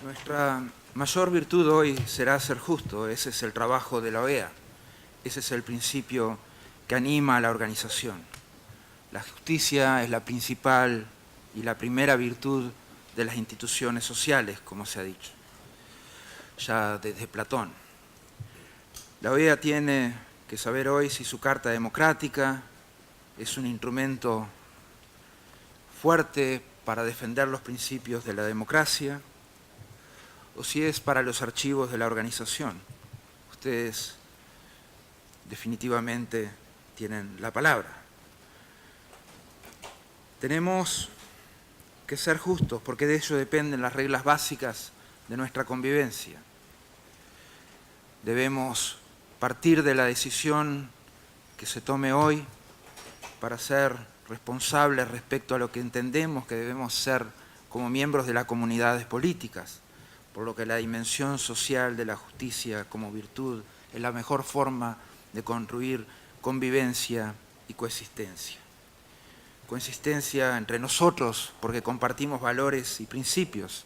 Nuestra mayor virtud hoy será ser justo. Ese es el trabajo de la OEA. Ese es el principio que anima a la organización. La justicia es la principal y la primera virtud de las instituciones sociales, como se ha dicho, ya desde Platón. La OEA tiene que saber hoy si su Carta Democrática es un instrumento fuerte para defender los principios de la democracia o si es para los archivos de la organización. Ustedes definitivamente tienen la palabra. Tenemos que ser justos porque de ello dependen las reglas básicas de nuestra convivencia. Debemos partir de la decisión que se tome hoy para ser responsables respecto a lo que entendemos que debemos ser como miembros de las comunidades políticas, por lo que la dimensión social de la justicia como virtud es la mejor forma de construir convivencia y coexistencia. Coexistencia entre nosotros porque compartimos valores y principios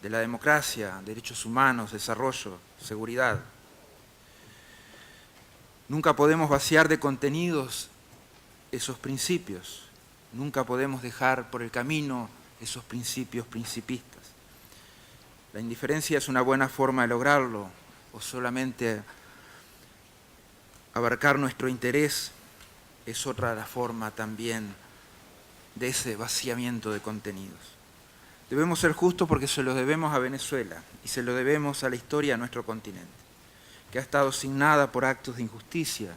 de la democracia, derechos humanos, desarrollo, seguridad. Nunca podemos vaciar de contenidos esos principios, nunca podemos dejar por el camino esos principios principistas. La indiferencia es una buena forma de lograrlo, o solamente abarcar nuestro interés es otra la forma también de ese vaciamiento de contenidos. Debemos ser justos porque se lo debemos a Venezuela y se lo debemos a la historia de nuestro continente, que ha estado signada por actos de injusticia,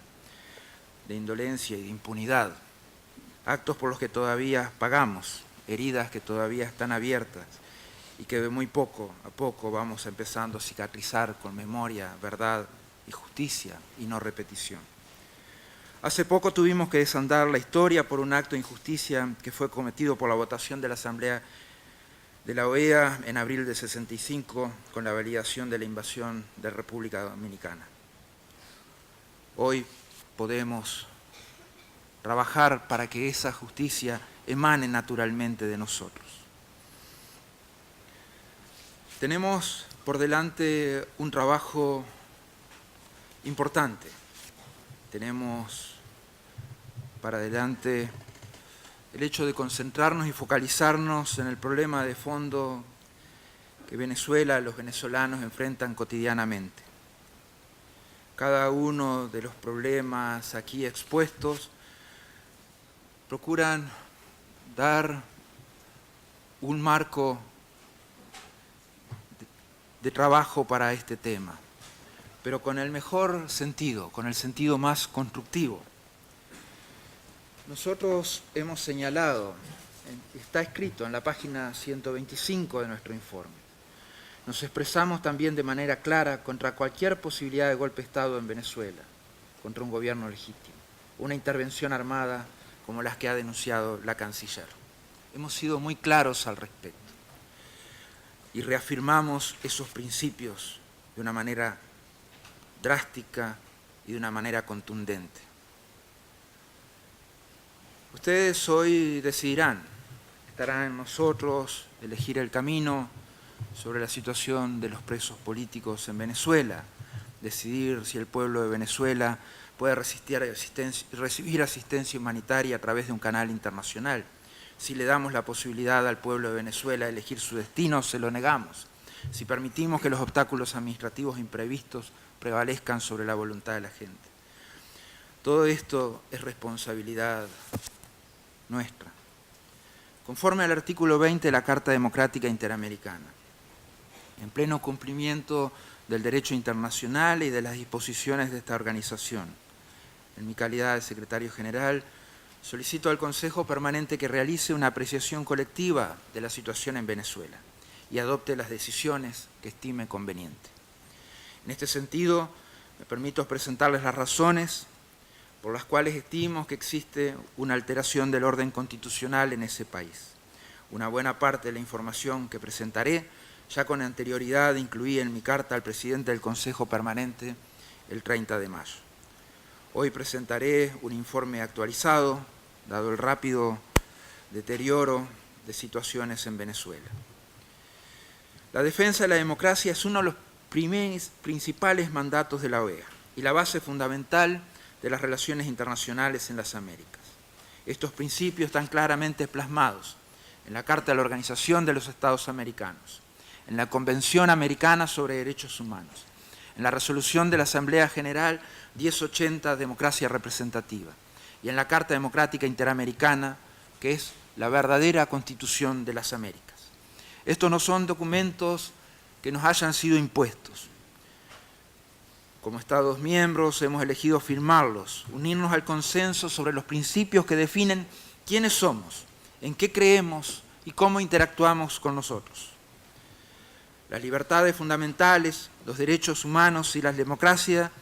de indolencia y de impunidad, actos por los que todavía pagamos, heridas que todavía están abiertas y que de muy poco a poco vamos empezando a cicatrizar con memoria, verdad y justicia y no repetición. Hace poco tuvimos que desandar la historia por un acto de injusticia que fue cometido por la votación de la Asamblea de la OEA en abril de 65 con la validación de la invasión de República Dominicana. Hoy podemos trabajar para que esa justicia emane naturalmente de nosotros. Tenemos por delante un trabajo importante. Tenemos para adelante el hecho de concentrarnos y focalizarnos en el problema de fondo que Venezuela, los venezolanos enfrentan cotidianamente. Cada uno de los problemas aquí expuestos procuran dar un marco de trabajo para este tema, pero con el mejor sentido, con el sentido más constructivo. Nosotros hemos señalado, está escrito en la página 125 de nuestro informe, nos expresamos también de manera clara contra cualquier posibilidad de golpe de Estado en Venezuela, contra un gobierno legítimo, una intervención armada como las que ha denunciado la canciller. Hemos sido muy claros al respecto y reafirmamos esos principios de una manera drástica y de una manera contundente. Ustedes hoy decidirán, estarán en nosotros elegir el camino sobre la situación de los presos políticos en Venezuela, decidir si el pueblo de Venezuela puede recibir asistencia humanitaria a través de un canal internacional. Si le damos la posibilidad al pueblo de Venezuela de elegir su destino, se lo negamos. Si permitimos que los obstáculos administrativos imprevistos prevalezcan sobre la voluntad de la gente. Todo esto es responsabilidad nuestra. Conforme al artículo 20 de la Carta Democrática Interamericana, en pleno cumplimiento del derecho internacional y de las disposiciones de esta organización, en mi calidad de secretario general, solicito al Consejo Permanente que realice una apreciación colectiva de la situación en Venezuela y adopte las decisiones que estime conveniente. En este sentido, me permito presentarles las razones por las cuales estimo que existe una alteración del orden constitucional en ese país. Una buena parte de la información que presentaré ya con anterioridad incluí en mi carta al presidente del Consejo Permanente el 30 de mayo. Hoy presentaré un informe actualizado, dado el rápido deterioro de situaciones en Venezuela. La defensa de la democracia es uno de los principales mandatos de la OEA y la base fundamental de las relaciones internacionales en las Américas. Estos principios están claramente plasmados en la Carta de la Organización de los Estados Americanos, en la Convención Americana sobre Derechos Humanos, en la resolución de la Asamblea General 1080, Democracia Representativa, y en la Carta Democrática Interamericana, que es la verdadera Constitución de las Américas. Estos no son documentos que nos hayan sido impuestos. Como Estados miembros hemos elegido firmarlos, unirnos al consenso sobre los principios que definen quiénes somos, en qué creemos y cómo interactuamos con nosotros. Las libertades fundamentales, los derechos humanos y la democracia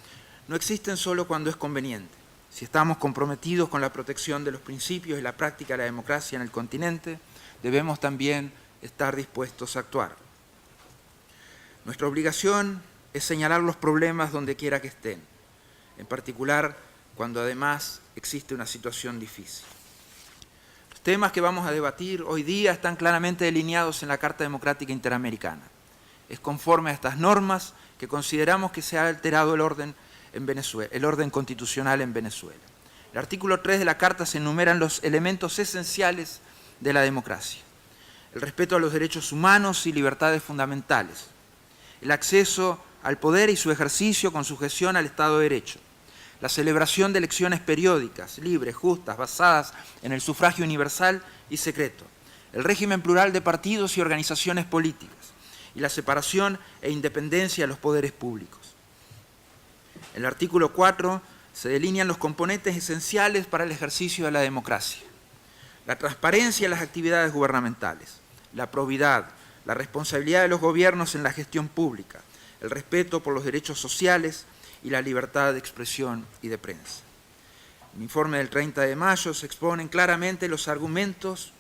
no existen solo cuando es conveniente. Si estamos comprometidos con la protección de los principios y la práctica de la democracia en el continente, debemos también estar dispuestos a actuar. Nuestra obligación es señalar los problemas donde quiera que estén, en particular cuando además existe una situación difícil. Los temas que vamos a debatir hoy día están claramente delineados en la Carta Democrática Interamericana. Es conforme a estas normas que consideramos que se ha alterado el orden en Venezuela, el orden constitucional en Venezuela. El artículo 3 de la Carta se enumeran los elementos esenciales de la democracia: el respeto a los derechos humanos y libertades fundamentales, el acceso al poder y su ejercicio con sujeción al Estado de Derecho, la celebración de elecciones periódicas, libres, justas, basadas en el sufragio universal y secreto, el régimen plural de partidos y organizaciones políticas, y la separación e independencia de los poderes públicos. En el artículo 4 se delinean los componentes esenciales para el ejercicio de la democracia: la transparencia en las actividades gubernamentales, la probidad, la responsabilidad de los gobiernos en la gestión pública, el respeto por los derechos sociales y la libertad de expresión y de prensa. En el informe del 30 de mayo se exponen claramente los argumentos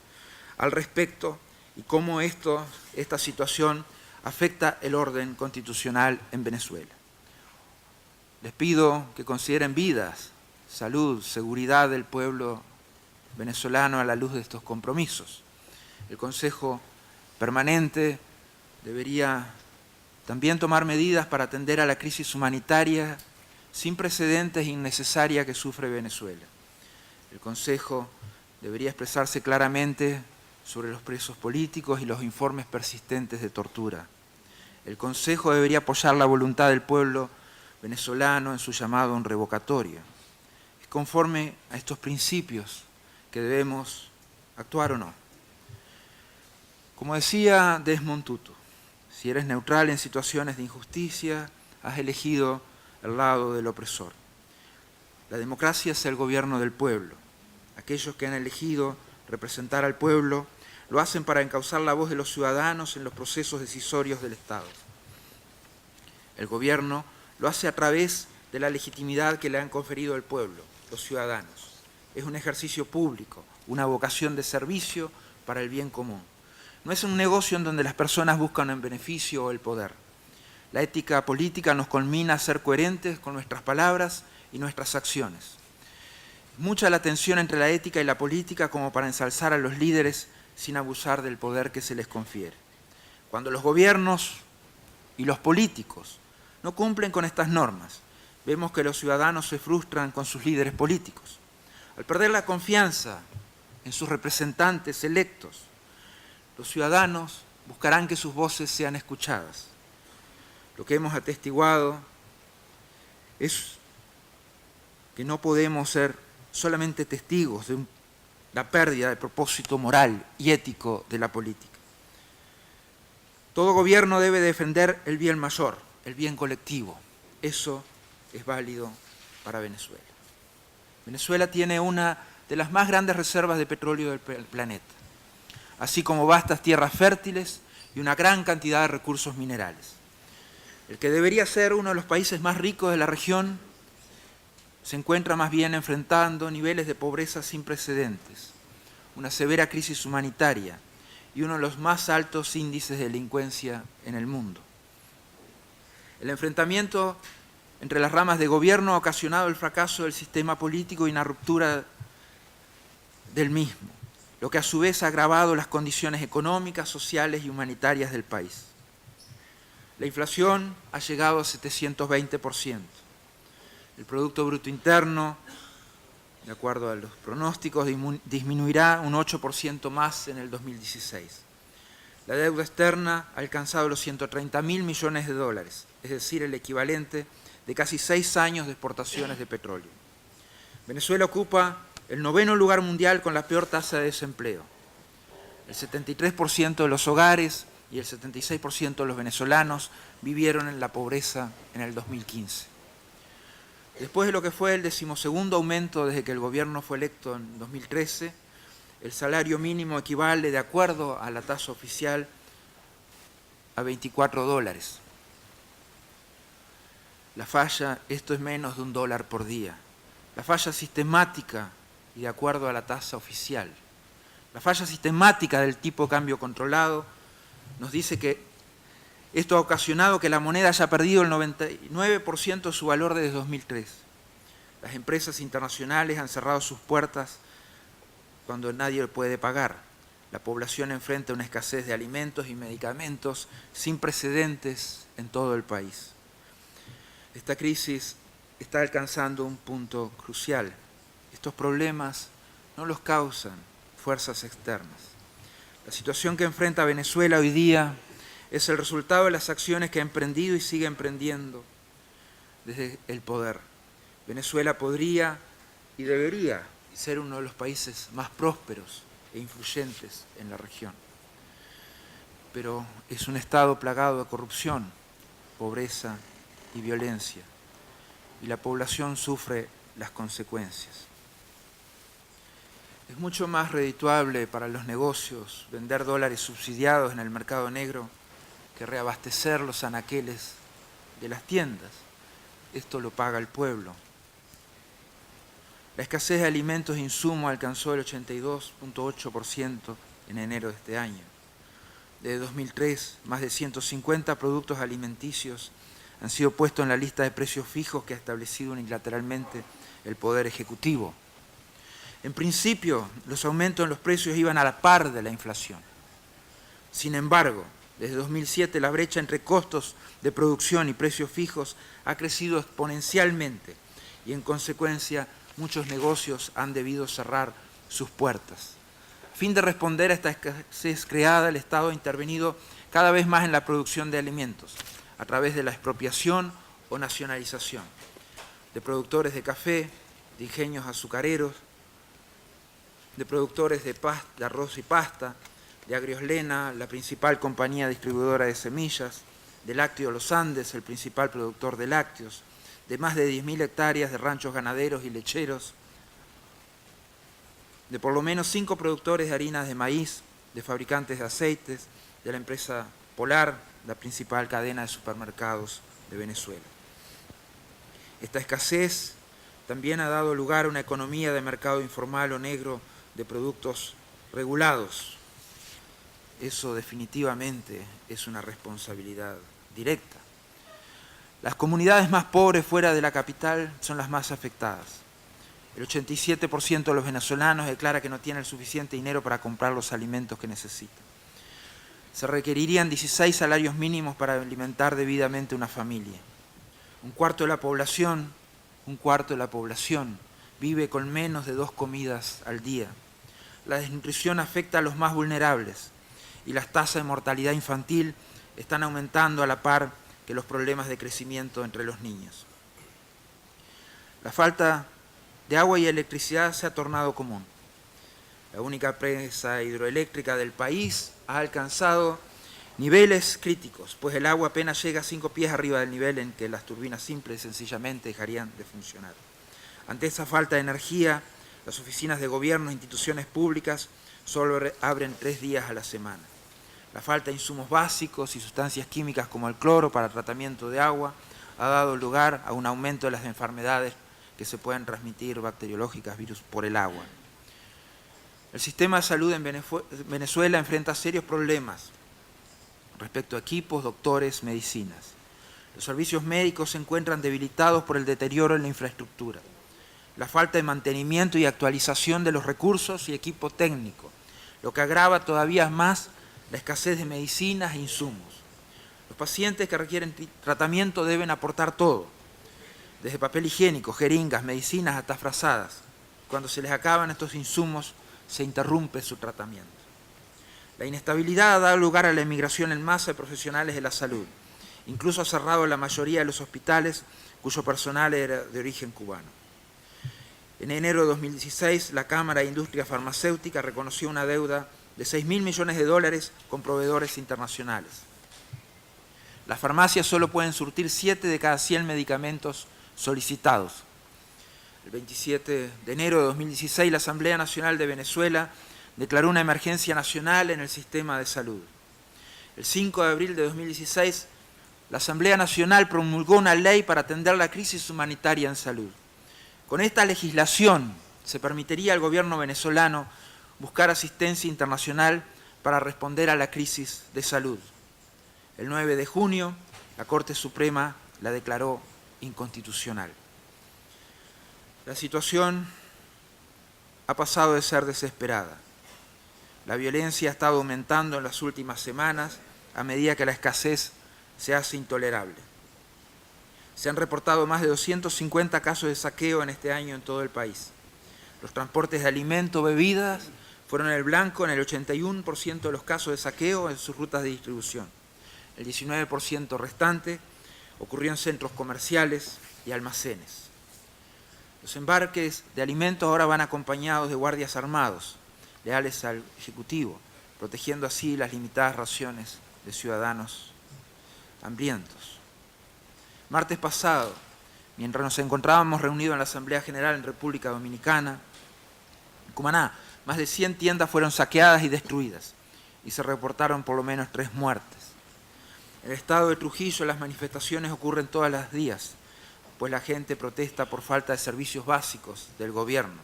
al respecto y cómo esta situación afecta el orden constitucional en Venezuela. Les pido que consideren vidas, salud, seguridad del pueblo venezolano a la luz de estos compromisos. El Consejo Permanente debería también tomar medidas para atender a la crisis humanitaria sin precedentes e innecesaria que sufre Venezuela. El Consejo debería expresarse claramente sobre los presos políticos y los informes persistentes de tortura. El Consejo debería apoyar la voluntad del pueblo venezolano en su llamado a un revocatorio. Es conforme a estos principios que debemos actuar o no. Como decía Desmond Tutu, si eres neutral en situaciones de injusticia, has elegido el lado del opresor. La democracia es el gobierno del pueblo. Aquellos que han elegido representar al pueblo lo hacen para encauzar la voz de los ciudadanos en los procesos decisorios del Estado. El gobierno lo hace a través de la legitimidad que le han conferido el pueblo, los ciudadanos. Es un ejercicio público, una vocación de servicio para el bien común. No es un negocio en donde las personas buscan el beneficio o el poder. La ética política nos conmina a ser coherentes con nuestras palabras y nuestras acciones. Mucha la tensión entre la ética y la política como para ensalzar a los líderes sin abusar del poder que se les confiere. Cuando los gobiernos y los políticos no cumplen con estas normas, vemos que los ciudadanos se frustran con sus líderes políticos. Al perder la confianza en sus representantes electos, los ciudadanos buscarán que sus voces sean escuchadas. Lo que hemos atestiguado es que no podemos ser solamente testigos de la pérdida de propósito moral y ético de la política. Todo gobierno debe defender el bien mayor, el bien colectivo. Eso es válido para Venezuela. Venezuela tiene una de las más grandes reservas de petróleo del planeta, así como vastas tierras fértiles y una gran cantidad de recursos minerales. El que debería ser uno de los países más ricos de la región se encuentra más bien enfrentando niveles de pobreza sin precedentes, una severa crisis humanitaria y uno de los más altos índices de delincuencia en el mundo. El enfrentamiento entre las ramas de gobierno ha ocasionado el fracaso del sistema político y una ruptura del mismo, lo que a su vez ha agravado las condiciones económicas, sociales y humanitarias del país. La inflación ha llegado a 720%. El Producto Bruto Interno, de acuerdo a los pronósticos, disminuirá un 8% más en el 2016. La deuda externa ha alcanzado los 130.000 millones de dólares, es decir, el equivalente de casi 6 años de exportaciones de petróleo. Venezuela ocupa el 9º lugar mundial con la peor tasa de desempleo. El 73% de los hogares y el 76% de los venezolanos vivieron en la pobreza en el 2015. Después de lo que fue el 12º aumento desde que el gobierno fue electo en 2013, el salario mínimo equivale, de acuerdo a la tasa oficial, a $24. La falla, esto es menos de $1 por día. La falla sistemática, y de acuerdo a la tasa oficial, la falla sistemática del tipo de cambio controlado nos dice que esto ha ocasionado que la moneda haya perdido el 99% de su valor desde 2003. Las empresas internacionales han cerrado sus puertas cuando nadie puede pagar. La población enfrenta una escasez de alimentos y medicamentos sin precedentes en todo el país. Esta crisis está alcanzando un punto crucial. Estos problemas no los causan fuerzas externas. La situación que enfrenta Venezuela hoy día es el resultado de las acciones que ha emprendido y sigue emprendiendo desde el poder. Venezuela podría y debería ser uno de los países más prósperos e influyentes en la región. Pero es un estado plagado de corrupción, pobreza y violencia, y la población sufre las consecuencias. Es mucho más redituable para los negocios vender dólares subsidiados en el mercado negro que reabastecer los anaqueles de las tiendas. Esto lo paga el pueblo. La escasez de alimentos e insumos alcanzó el 82.8% en enero de este año. Desde 2003, más de 150 productos alimenticios han sido puestos en la lista de precios fijos que ha establecido unilateralmente el Poder Ejecutivo. En principio, los aumentos en los precios iban a la par de la inflación. Sin embargo, desde 2007 la brecha entre costos de producción y precios fijos ha crecido exponencialmente y, en consecuencia, muchos negocios han debido cerrar sus puertas. A fin de responder a esta escasez creada, el Estado ha intervenido cada vez más en la producción de alimentos, a través de la expropiación o nacionalización de productores de café, de ingenios azucareros, de productores de arroz y pasta, de Agrioslena, la principal compañía distribuidora de semillas, de Lácteos Los Andes, el principal productor de lácteos, de más de 10.000 hectáreas de ranchos ganaderos y lecheros, de por lo menos 5 productores de harinas de maíz, de fabricantes de aceites, de la empresa Polar, la principal cadena de supermercados de Venezuela. Esta escasez también ha dado lugar a una economía de mercado informal o negro de productos regulados. Eso definitivamente es una responsabilidad directa. Las comunidades más pobres fuera de la capital son las más afectadas. El 87% de los venezolanos declara que no tiene el suficiente dinero para comprar los alimentos que necesita. Se requerirían 16 salarios mínimos para alimentar debidamente una familia. Un cuarto de la población vive con menos de 2 comidas al día. La desnutrición afecta a los más vulnerables y las tasas de mortalidad infantil están aumentando a la par que los problemas de crecimiento entre los niños. La falta de agua y electricidad se ha tornado común. La única presa hidroeléctrica del país ha alcanzado niveles críticos, pues el agua apenas llega a 5 pies arriba del nivel en que las turbinas simples y sencillamente dejarían de funcionar. Ante esa falta de energía, las oficinas de gobierno e instituciones públicas solo abren 3 días a la semana. La falta de insumos básicos y sustancias químicas como el cloro para tratamiento de agua ha dado lugar a un aumento de las enfermedades que se pueden transmitir bacteriológicas, virus, por el agua. El sistema de salud en Venezuela enfrenta serios problemas respecto a equipos, doctores, medicinas. Los servicios médicos se encuentran debilitados por el deterioro en la infraestructura, la falta de mantenimiento y actualización de los recursos y equipo técnico, lo que agrava todavía más la escasez de medicinas e insumos. Los pacientes que requieren tratamiento deben aportar todo, desde papel higiénico, jeringas, medicinas hasta frazadas. Cuando se les acaban estos insumos, se interrumpe su tratamiento. La inestabilidad ha dado lugar a la emigración en masa de profesionales de la salud. Incluso ha cerrado la mayoría de los hospitales cuyo personal era de origen cubano. En enero de 2016, la Cámara de Industria Farmacéutica reconoció una deuda de 6.000 millones de dólares con proveedores internacionales. Las farmacias solo pueden surtir 7 de cada 100 medicamentos solicitados. El 27 de enero de 2016, la Asamblea Nacional de Venezuela declaró una emergencia nacional en el sistema de salud. El 5 de abril de 2016, la Asamblea Nacional promulgó una ley para atender la crisis humanitaria en salud. Con esta legislación se permitiría al gobierno venezolano buscar asistencia internacional para responder a la crisis de salud. El 9 de junio, la Corte Suprema la declaró inconstitucional. La situación ha pasado de ser desesperada. La violencia ha estado aumentando en las últimas semanas a medida que la escasez se hace intolerable. Se han reportado más de 250 casos de saqueo en este año en todo el país. Los transportes de alimentos, bebidas, fueron el blanco en el 81% de los casos de saqueo en sus rutas de distribución. El 19% restante ocurrió en centros comerciales y almacenes. Los embarques de alimentos ahora van acompañados de guardias armados, leales al Ejecutivo, protegiendo así las limitadas raciones de ciudadanos hambrientos. Martes pasado, mientras nos encontrábamos reunidos en la Asamblea General en República Dominicana, en Cumaná, más de 100 tiendas fueron saqueadas y destruidas, y se reportaron por lo menos 3 muertes. En el estado de Trujillo las manifestaciones ocurren todos los días, pues la gente protesta por falta de servicios básicos del gobierno.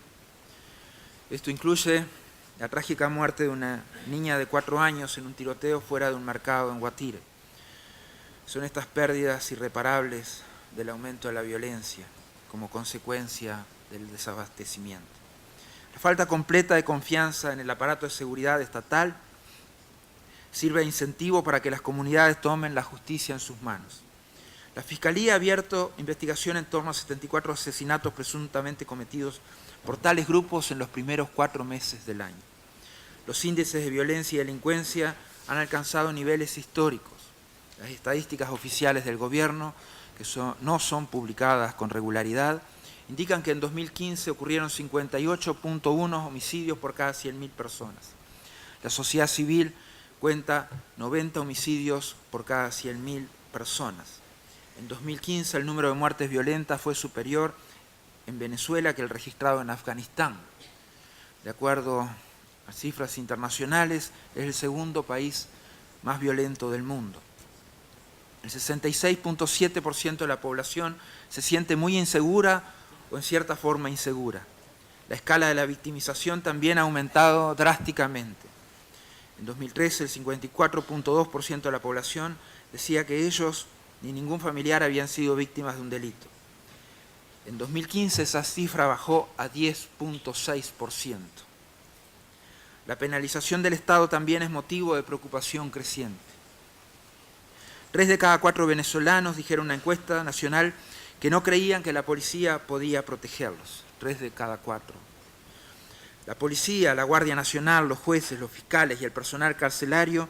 Esto incluye la trágica muerte de una niña de 4 años en un tiroteo fuera de un mercado en Guatire. Son estas pérdidas irreparables del aumento de la violencia como consecuencia del desabastecimiento. La falta completa de confianza en el aparato de seguridad estatal sirve de incentivo para que las comunidades tomen la justicia en sus manos. La Fiscalía ha abierto investigación en torno a 74 asesinatos presuntamente cometidos por tales grupos en los primeros 4 meses del año. Los índices de violencia y delincuencia han alcanzado niveles históricos. Las estadísticas oficiales del gobierno, que no son publicadas con regularidad, indican que en 2015 ocurrieron 58.1 homicidios por cada 100.000 personas. La sociedad civil cuenta 90 homicidios por cada 100.000 personas. En 2015 el número de muertes violentas fue superior en Venezuela que el registrado en Afganistán. De acuerdo a cifras internacionales, es el segundo país más violento del mundo. El 66.7% de la población se siente muy insegura o en cierta forma insegura. La escala de la victimización también ha aumentado drásticamente. En 2013, el 54.2% de la población decía que ellos ni ningún familiar habían sido víctimas de un delito. En 2015 esa cifra bajó a 10.6%. La penalización del Estado también es motivo de preocupación creciente. 3 de cada 4 venezolanos dijeron en una encuesta nacional que no creían que la policía podía protegerlos. 3 de cada 4. La policía, la Guardia Nacional, los jueces, los fiscales y el personal carcelario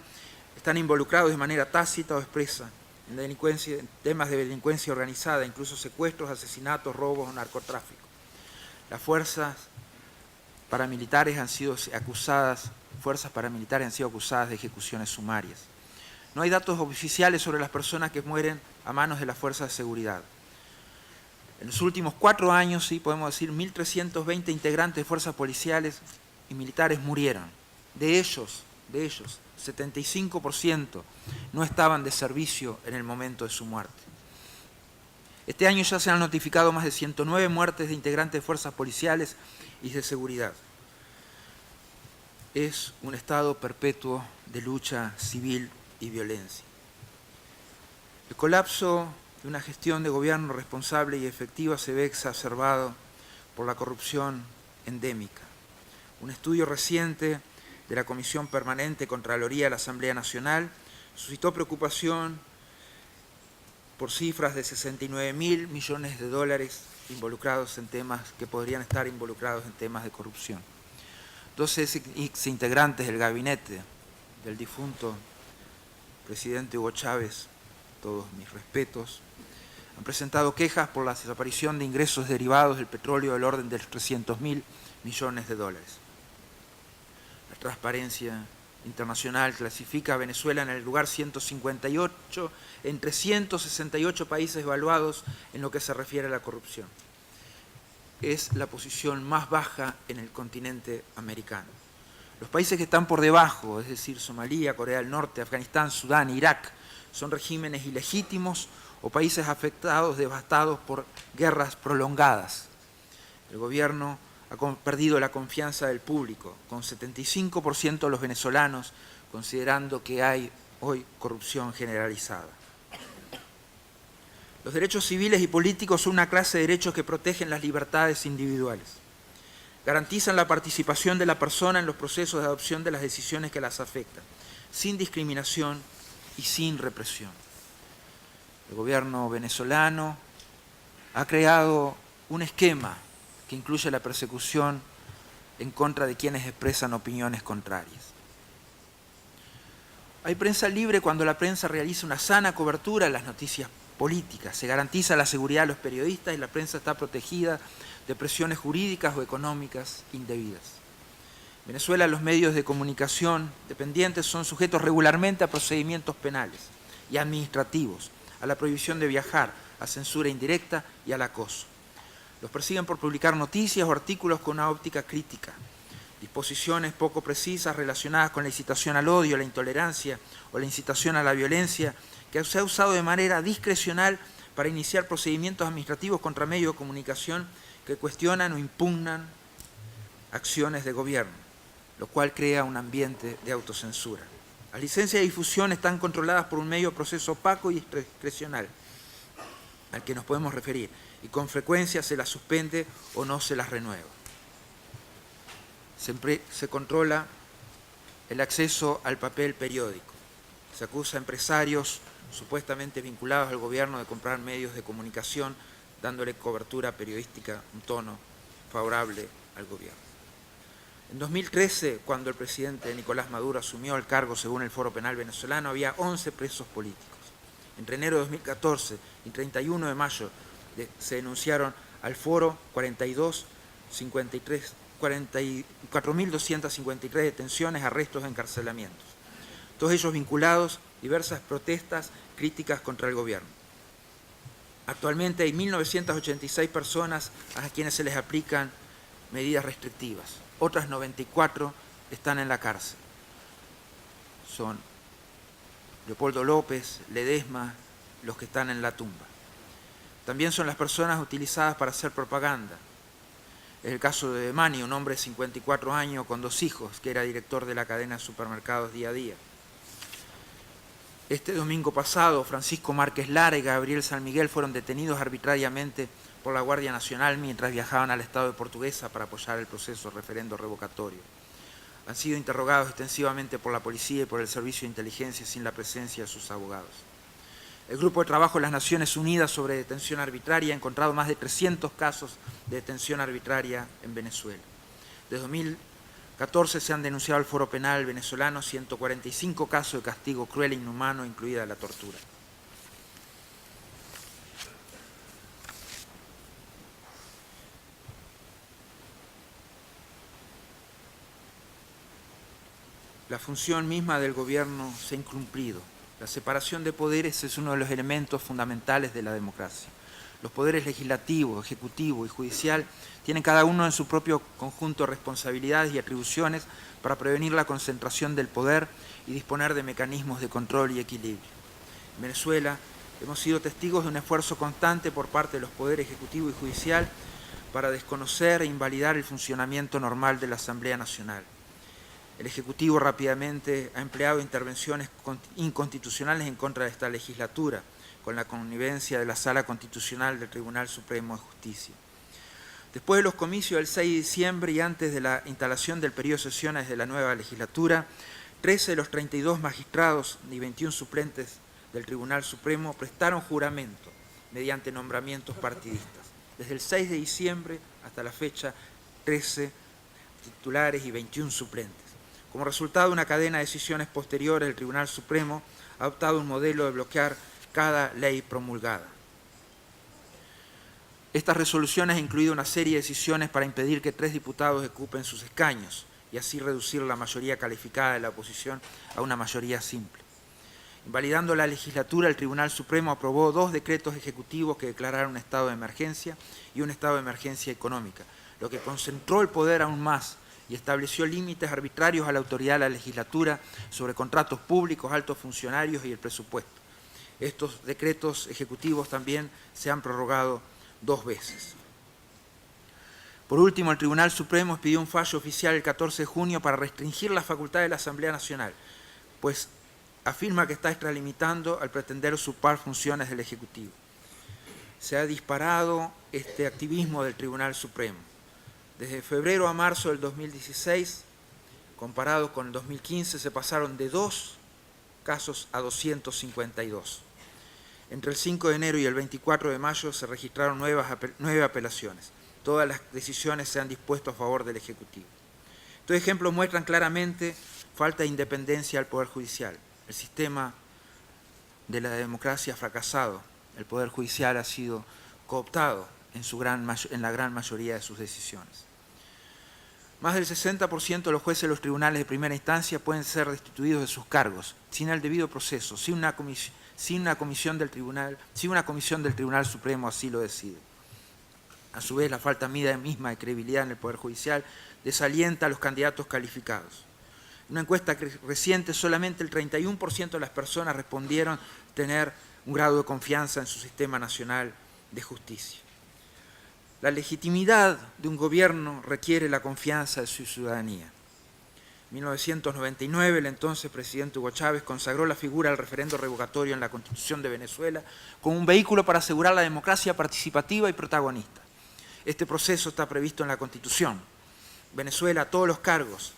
están involucrados de manera tácita o expresa en temas de delincuencia organizada, incluso secuestros, asesinatos, robos o narcotráfico. Las fuerzas paramilitares han sido acusadas de ejecuciones sumarias. No hay datos oficiales sobre las personas que mueren a manos de las fuerzas de seguridad. En los últimos 4 años, sí, podemos decir, 1.320 integrantes de fuerzas policiales y militares murieron. De ellos, 75% no estaban de servicio en el momento de su muerte. Este año ya se han notificado más de 109 muertes de integrantes de fuerzas policiales y de seguridad. Es un estado perpetuo de lucha civil y violencia. El colapso de una gestión de gobierno responsable y efectiva se ve exacerbado por la corrupción endémica. Un estudio reciente de la Comisión Permanente Contraloría de la Asamblea Nacional suscitó preocupación por cifras de 69.000 millones de dólares involucrados en temas que podrían estar involucrados en temas de corrupción. 12 ex integrantes del gabinete del difunto presidente Hugo Chávez, todos mis respetos, han presentado quejas por la desaparición de ingresos derivados del petróleo del orden de los 300.000 millones de dólares. La Transparencia Internacional clasifica a Venezuela en el lugar 158 entre 168 países evaluados en lo que se refiere a la corrupción. Es la posición más baja en el continente americano. Los países que están por debajo, es decir, Somalia, Corea del Norte, Afganistán, Sudán, Irak, son regímenes ilegítimos o países afectados, devastados por guerras prolongadas. El gobierno ha perdido la confianza del público, con 75% de los venezolanos considerando que hay hoy corrupción generalizada. Los derechos civiles y políticos son una clase de derechos que protegen las libertades individuales. Garantizan la participación de la persona en los procesos de adopción de las decisiones que las afectan, sin discriminación y sin represión. El gobierno venezolano ha creado un esquema que incluye la persecución en contra de quienes expresan opiniones contrarias. Hay prensa libre cuando la prensa realiza una sana cobertura de las noticias políticas. Se garantiza la seguridad de los periodistas y la prensa está protegida de presiones jurídicas o económicas indebidas. En Venezuela, los medios de comunicación dependientes son sujetos regularmente a procedimientos penales y administrativos, a la prohibición de viajar, a censura indirecta y al acoso. Los persiguen por publicar noticias o artículos con una óptica crítica, disposiciones poco precisas relacionadas con la incitación al odio, la intolerancia o la incitación a la violencia, que se ha usado de manera discrecional para iniciar procedimientos administrativos contra medios de comunicación que cuestionan o impugnan acciones de gobierno, lo cual crea un ambiente de autocensura. Las licencias de difusión están controladas por un medio proceso opaco y discrecional, al que nos podemos referir, y con frecuencia se las suspende o no se las renueva. Se controla el acceso al papel periódico. Se acusa a empresarios supuestamente vinculados al gobierno de comprar medios de comunicación, dándole cobertura periodística, un tono favorable al gobierno. En 2013, cuando el presidente Nicolás Maduro asumió el cargo según el Foro Penal venezolano, había 11 presos políticos. Entre enero de 2014 y 31 de mayo se denunciaron al Foro 4.253 detenciones, arrestos, encarcelamientos. Todos ellos vinculados a diversas protestas críticas contra el gobierno. Actualmente hay 1.986 personas a quienes se les aplican medidas restrictivas. Otras 94 están en la cárcel. Son Leopoldo López, Ledesma, los que están en la tumba. También son las personas utilizadas para hacer propaganda. Es el caso de Mani, un hombre de 54 años con 2 hijos, que era director de la cadena de supermercados Día a Día. Este domingo pasado, Francisco Márquez Lara y Gabriel San Miguel fueron detenidos arbitrariamente por la Guardia Nacional mientras viajaban al estado de Portuguesa para apoyar el proceso referendo revocatorio. Han sido interrogados extensivamente por la policía y por el Servicio de Inteligencia sin la presencia de sus abogados. El Grupo de Trabajo de las Naciones Unidas sobre Detención Arbitraria ha encontrado más de 300 casos de detención arbitraria en Venezuela. Desde 2014 se han denunciado al Foro Penal venezolano 145 casos de castigo cruel e inhumano, incluida la tortura. La función misma del gobierno se ha incumplido. La separación de poderes es uno de los elementos fundamentales de la democracia. Los poderes legislativo, ejecutivo y judicial tienen cada uno en su propio conjunto de responsabilidades y atribuciones para prevenir la concentración del poder y disponer de mecanismos de control y equilibrio. En Venezuela hemos sido testigos de un esfuerzo constante por parte de los poderes ejecutivo y judicial para desconocer e invalidar el funcionamiento normal de la Asamblea Nacional. El Ejecutivo rápidamente ha empleado intervenciones inconstitucionales en contra de esta legislatura, con la connivencia de la Sala Constitucional del Tribunal Supremo de Justicia. Después de los comicios del 6 de diciembre y antes de la instalación del periodo de sesiones de la nueva legislatura, 13 de los 32 magistrados y 21 suplentes del Tribunal Supremo prestaron juramento mediante nombramientos partidistas. Desde el 6 de diciembre hasta la fecha, 13 titulares y 21 suplentes. Como resultado de una cadena de decisiones posteriores, el Tribunal Supremo ha adoptado un modelo de bloquear cada ley promulgada. Estas resoluciones han incluido una serie de decisiones para impedir que 3 diputados ocupen sus escaños y así reducir la mayoría calificada de la oposición a una mayoría simple. Invalidando la legislatura, el Tribunal Supremo aprobó 2 decretos ejecutivos que declararon un estado de emergencia y un estado de emergencia económica, lo que concentró el poder aún más y estableció límites arbitrarios a la autoridad de la legislatura sobre contratos públicos, altos funcionarios y el presupuesto. Estos decretos ejecutivos también se han prorrogado 2 veces. Por último, el Tribunal Supremo expidió un fallo oficial el 14 de junio para restringir la facultad de la Asamblea Nacional, pues afirma que está extralimitando al pretender usurpar funciones del Ejecutivo. Se ha disparado este activismo del Tribunal Supremo. Desde febrero a marzo del 2016, comparado con el 2015, se pasaron de 2 casos a 252. Entre el 5 de enero y el 24 de mayo se registraron 9 apelaciones. Todas las decisiones se han dispuesto a favor del Ejecutivo. Estos ejemplos muestran claramente falta de independencia del Poder Judicial. El sistema de la democracia ha fracasado. El Poder Judicial ha sido cooptado en la gran mayoría de sus decisiones. Más del 60% de los jueces de los tribunales de primera instancia pueden ser destituidos de sus cargos, sin el debido proceso, si una comisión del Tribunal Supremo así lo decide. A su vez, la falta misma de credibilidad en el Poder Judicial desalienta a los candidatos calificados. En una encuesta reciente, solamente el 31% de las personas respondieron tener un grado de confianza en su sistema nacional de justicia. La legitimidad de un gobierno requiere la confianza de su ciudadanía. En 1999, el entonces presidente Hugo Chávez consagró la figura del referendo revocatorio en la Constitución de Venezuela como un vehículo para asegurar la democracia participativa y protagonista. Este proceso está previsto en la Constitución. En Venezuela, todos los cargos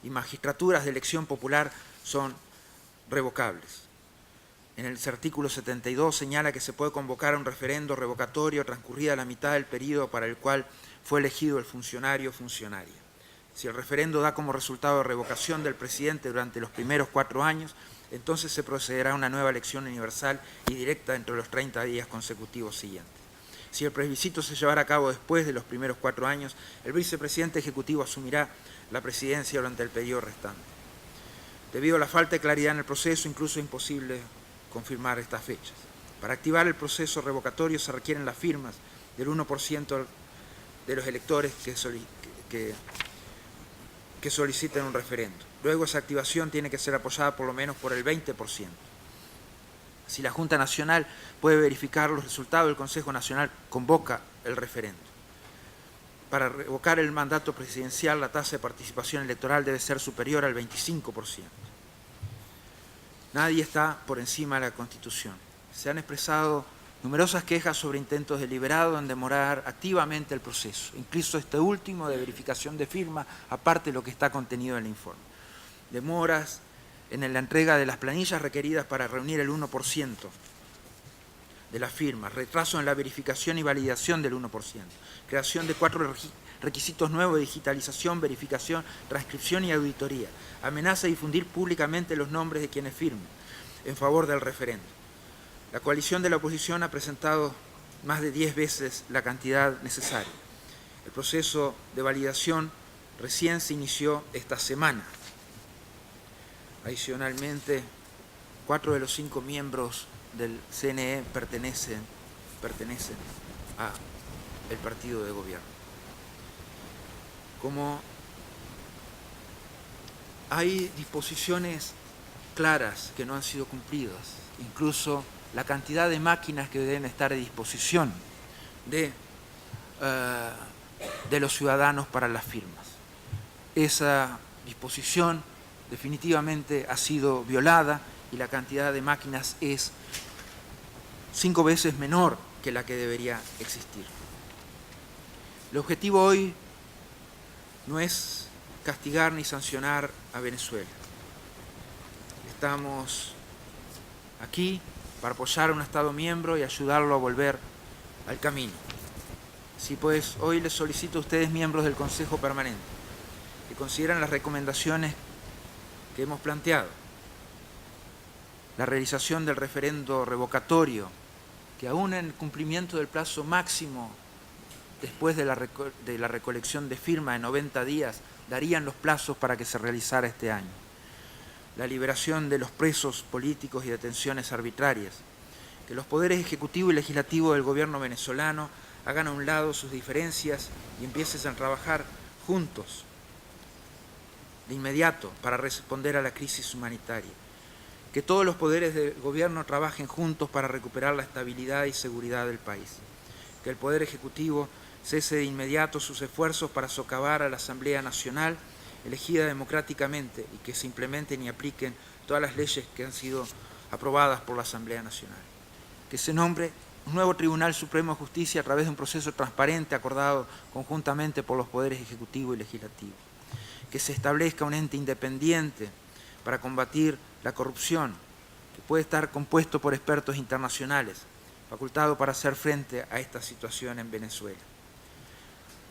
y magistraturas de elección popular son revocables. En el artículo 72 señala que se puede convocar a un referendo revocatorio transcurrida la mitad del periodo para el cual fue elegido el funcionario o funcionaria. Si el referendo da como resultado de revocación del presidente durante los primeros 4 años, entonces se procederá a una nueva elección universal y directa dentro de los 30 días consecutivos siguientes. Si el plebiscito se llevara a cabo después de los primeros 4 años, el vicepresidente ejecutivo asumirá la presidencia durante el periodo restante. Debido a la falta de claridad en el proceso, incluso es imposible confirmar estas fechas. Para activar el proceso revocatorio se requieren las firmas del 1% de los electores que soliciten un referendo. Luego esa activación tiene que ser apoyada por lo menos por el 20%. Si la Junta Nacional puede verificar los resultados, el Consejo Nacional convoca el referendo. Para revocar el mandato presidencial, la tasa de participación electoral debe ser superior al 25%. Nadie está por encima de la Constitución. Se han expresado numerosas quejas sobre intentos deliberados en demorar activamente el proceso, incluso este último de verificación de firma, aparte de lo que está contenido en el informe. Demoras en la entrega de las planillas requeridas para reunir el 1% de las firmas, retraso en la verificación y validación del 1%, creación de 4 requisitos nuevos de digitalización, verificación, transcripción y auditoría, amenaza de difundir públicamente los nombres de quienes firmen en favor del referendo. La coalición de la oposición ha presentado más de 10 veces la cantidad necesaria. El proceso de validación recién se inició esta semana. Adicionalmente, 4 de los 5 miembros del CNE pertenecen al partido de gobierno. Como hay disposiciones claras que no han sido cumplidas, incluso la cantidad de máquinas que deben estar a disposición de los ciudadanos para las firmas. Esa disposición definitivamente ha sido violada y la cantidad de máquinas es 5 veces menor que la que debería existir. El objetivo hoy no es castigar ni sancionar a Venezuela. Estamos aquí para apoyar a un Estado miembro y ayudarlo a volver al camino. Así pues, hoy les solicito a ustedes, miembros del Consejo Permanente, que consideren las recomendaciones que hemos planteado. La realización del referendo revocatorio, que aún en el cumplimiento del plazo máximo después de la recolección de firmas de 90 días, darían los plazos para que se realizara este año. La liberación de los presos políticos y detenciones arbitrarias. Que los poderes ejecutivo y legislativo del gobierno venezolano hagan a un lado sus diferencias y empiecen a trabajar juntos, de inmediato, para responder a la crisis humanitaria. Que todos los poderes del gobierno trabajen juntos para recuperar la estabilidad y seguridad del país. Que el Poder Ejecutivo cese de inmediato sus esfuerzos para socavar a la Asamblea Nacional elegida democráticamente y que se implementen y apliquen todas las leyes que han sido aprobadas por la Asamblea Nacional. Que se nombre un nuevo Tribunal Supremo de Justicia a través de un proceso transparente acordado conjuntamente por los poderes ejecutivo y legislativo. Que se establezca un ente independiente para combatir la corrupción, que puede estar compuesto por expertos internacionales, facultado para hacer frente a esta situación en Venezuela.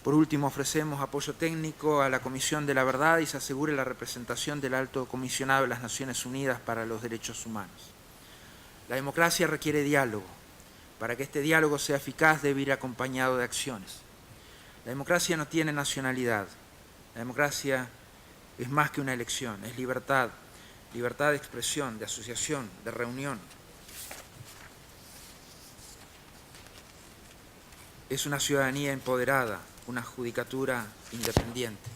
Por último, ofrecemos apoyo técnico a la Comisión de la Verdad y se asegure la representación del Alto Comisionado de las Naciones Unidas para los Derechos Humanos. La democracia requiere diálogo. Para que este diálogo sea eficaz debe ir acompañado de acciones. La democracia no tiene nacionalidad. La democracia es más que una elección, es libertad. Libertad de expresión, de asociación, de reunión. Es una ciudadanía empoderada, una judicatura independiente,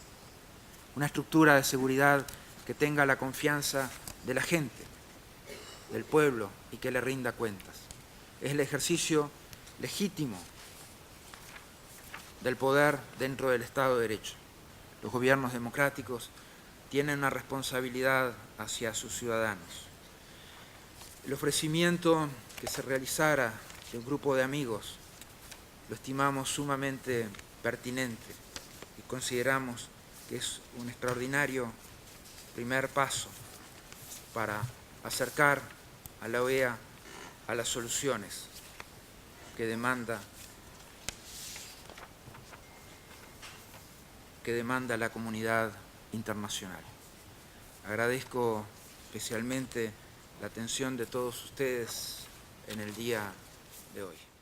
una estructura de seguridad que tenga la confianza de la gente, del pueblo y que le rinda cuentas. Es el ejercicio legítimo del poder dentro del Estado de Derecho. Los gobiernos democráticos tienen una responsabilidad hacia sus ciudadanos. El ofrecimiento que se realizara de un grupo de amigos lo estimamos sumamente pertinente y consideramos que es un extraordinario primer paso para acercar a la OEA a las soluciones que demanda la comunidad internacional. Agradezco especialmente la atención de todos ustedes en el día de hoy.